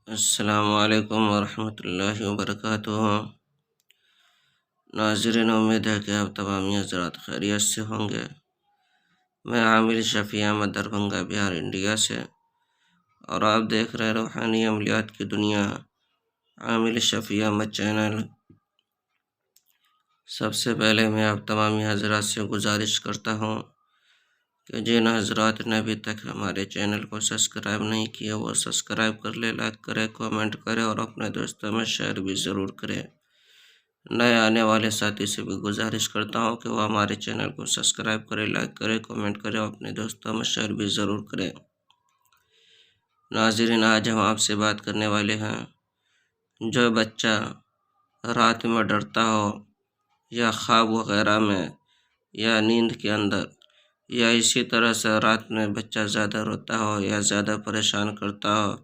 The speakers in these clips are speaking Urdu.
السلام علیکم ورحمۃ اللہ وبرکاتہ۔ ناظرین، امید ہے کہ آپ تمام حضرات خیریت سے ہوں گے۔ میں عامر شفیع احمد، دربھنگہ، بہار، انڈیا سے، اور آپ دیکھ رہے روحانی عملیات کی دنیا، عامر شفیع احمد چینل۔ سب سے پہلے میں آپ تمام حضرات سے گزارش کرتا ہوں کہ جن حضرات نے ابھی تک ہمارے چینل کو سبسکرائب نہیں کیا وہ سبسکرائب کر لے، لائک کرے، کامنٹ کرے اور اپنے دوستوں میں شیئر بھی ضرور کرے۔ نئے آنے والے ساتھی سے بھی گزارش کرتا ہوں کہ وہ ہمارے چینل کو سبسکرائب کرے، لائک کرے، کامنٹ کرے اور اپنے دوستوں میں شیئر بھی ضرور کرے۔ ناظرین، آج ہم آپ سے بات کرنے والے ہیں، جو بچہ رات میں ڈرتا ہو یا خواب وغیرہ میں یا نیند کے اندر، یا اسی طرح سے رات میں بچہ زیادہ روتا ہو یا زیادہ پریشان کرتا ہو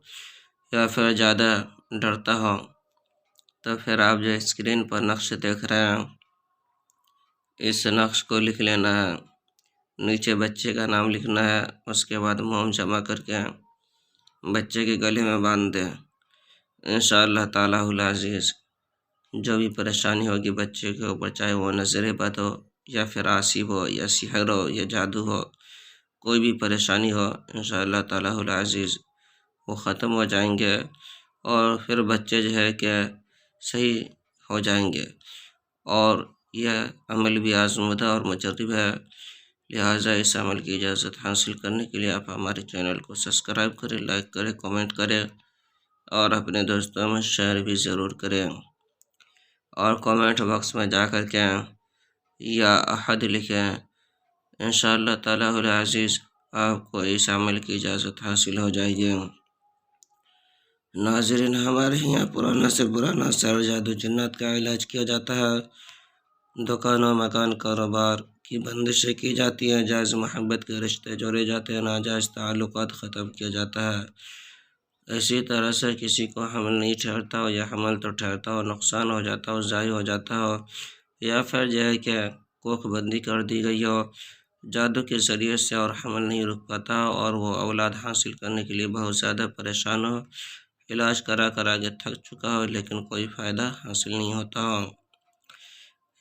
یا پھر زیادہ ڈرتا ہو، تو پھر آپ جو اسکرین پر نقش دیکھ رہے ہیں، اس نقش کو لکھ لینا ہے۔ نیچے بچے کا نام لکھنا ہے، اس کے بعد موم جمع کر کے بچے کے گلے میں باندھ دیں۔ انشاءاللہ تعالی العزیز جو بھی پریشانی ہوگی بچے کے اوپر، چاہے وہ نظر بد ہو یا پھر عاصب ہو یا سحر ہو یا جادو ہو، کوئی بھی پریشانی ہو، انشاءاللہ تعالی العزیز وہ ختم ہو جائیں گے اور پھر بچے جو ہے کہ صحیح ہو جائیں گے۔ اور یہ عمل بھی آزمودہ اور مجرب ہے، لہٰذا اس عمل کی اجازت حاصل کرنے کے لیے آپ ہمارے چینل کو سبسکرائب کریں، لائک کریں، کامنٹ کریں اور اپنے دوستوں میں شیئر بھی ضرور کریں۔ اور کامنٹ باکس میں جا کر کے یا احد لکھیں، انشاءاللہ تعالی العزیز آپ کو اس عمل کی اجازت حاصل ہو جائے گی۔ ناظرین، ہمارے یہاں پرانا سے پرانا سحر، جادو، جنات کا علاج کیا جاتا ہے۔ دکانوں، مکان، کاروبار کی بندشیں کی جاتی ہیں، جائز محبت کے رشتے جوڑے جاتے ہیں، ناجائز تعلقات ختم کیا جاتا ہے۔ اسی طرح سے کسی کو حمل نہیں ٹھہرتا ہو یا حمل تو ٹھہرتا ہو، نقصان ہو جاتا ہو، ضائع ہو جاتا ہو، یا پھر جو ہے کہ کوکھ بندی کر دی گئی ہو جادو کے ذریعے سے اور حمل نہیں رک پاتا ہو اور وہ اولاد حاصل کرنے کے لیے بہت زیادہ پریشان ہو، علاج کرا کے تھک چکا ہو لیکن کوئی فائدہ حاصل نہیں ہوتا ہو،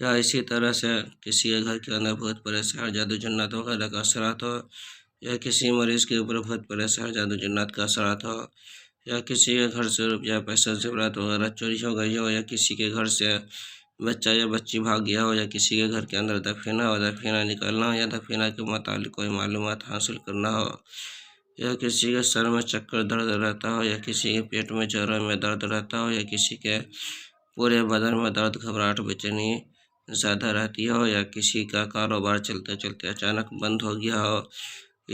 یا اسی طرح سے کسی کے گھر کے اندر بہت بڑے سحر، جادو، جنات وغیرہ کا اثرات ہو، یا کسی مریض کے اوپر بہت بڑے سحر، جادو، جنات کا اثرات ہو، یا کسی کے گھر سے روپیہ، پیسہ، زیورات وغیرہ چوری ہو گئی ہو، یا کسی کے گھر سے بچہ یا بچی بھاگ گیا ہو، یا کسی کے گھر کے اندر دفینہ ہو، دفینہ نکالنا ہو، یا دفینہ کے متعلق کوئی معلومات حاصل کرنا ہو، یا کسی کے سر میں چکر درد رہتا ہو، یا کسی کے پیٹ میں، جوڑوں میں درد رہتا ہو، یا کسی کے پورے بدن میں درد، گھبراہٹ، بے چینی زیادہ رہتی ہو، یا کسی کا کاروبار چلتے چلتے اچانک بند ہو گیا ہو،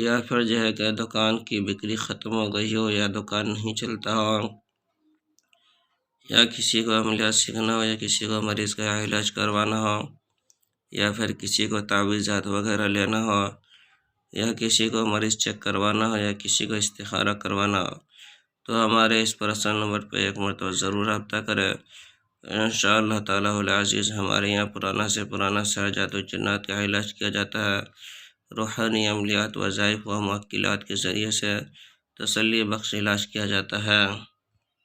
یا پھر جو ہے کہ دکان کی بکری ختم ہو گئی ہو یا دکان نہیں چلتا ہو، یا کسی کو عملیات سیکھنا ہو، یا کسی کو مریض کا علاج کروانا ہو، یا پھر کسی کو تعویذات وغیرہ لینا ہو، یا کسی کو مریض چیک کروانا ہو، یا کسی کو استخارہ کروانا ہو، تو ہمارے اس پرسنل نمبر پہ ایک مرتبہ ضرور رابطہ کریں۔ انشاءاللہ تعالی العزیز ہمارے یہاں پرانا سے پرانا سحر، جادو، جنات کا علاج کیا جاتا ہے۔ روحانی عملیات، وظائف و معقلات کے ذریعے سے تسلی بخش علاج کیا جاتا ہے۔